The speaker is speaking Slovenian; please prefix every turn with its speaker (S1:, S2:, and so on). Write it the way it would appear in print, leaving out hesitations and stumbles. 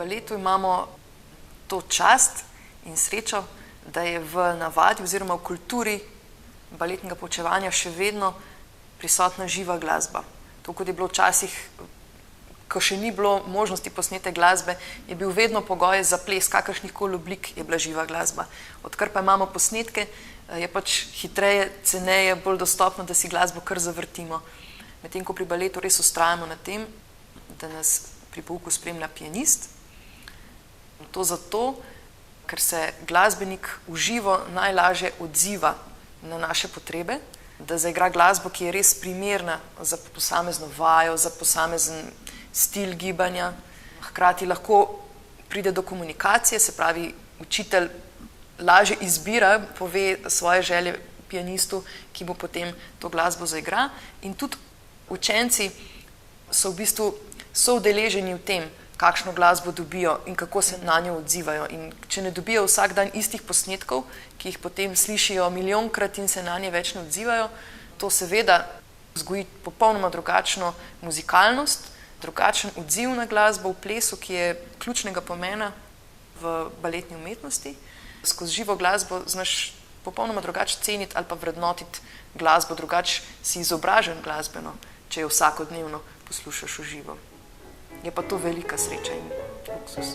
S1: baletu imamo to čast in srečo, da je v navadi oziroma v kulturi baletnega poučevanja še vedno prisotna živa glasba. To, kot je bilo včasih, ko še ni bilo možnosti posnete glasbe, je bil vedno pogoj za ples kakršnihkoli oblik, je bila živa glasba. Odkar pa imamo posnetke, je pač hitreje, ceneje, bolj dostopno, da si glasbo kar zavrtimo. Medtem ko pri baletu res vztrajamo na tem, da nas pri pouku spremlja pianist. To zato, ker se glasbenik v živo najlažje odziva na naše potrebe, da zaigra glasbo, ki je res primerna za posamezno vajo, za posamezen stil gibanja. Hkrati lahko pride do komunikacije, se pravi, učitelj lažje izbira, pove svoje želje pianistu, ki bo potem to glasbo zaigra. In tudi učenci so v bistvu soudeleženi v tem, kakšno glasbo dobijo in kako se na njo odzivajo. In če ne dobijo vsak dan istih posnetkov, ki jih potem slišijo milijonkrat in se na nje več ne odzivajo, to seveda vzgoji popolnoma drugačno muzikalnost, drugačen odziv na glasbo v plesu, ki je ključnega pomena v baletni umetnosti. Skozi živo glasbo znaš popolnoma drugače ceniti ali pa vrednotiti glasbo, drugače si izobražen glasbeno, če jo vsakodnevno poslušaš v živo. Je pa to velika sreča in luksus.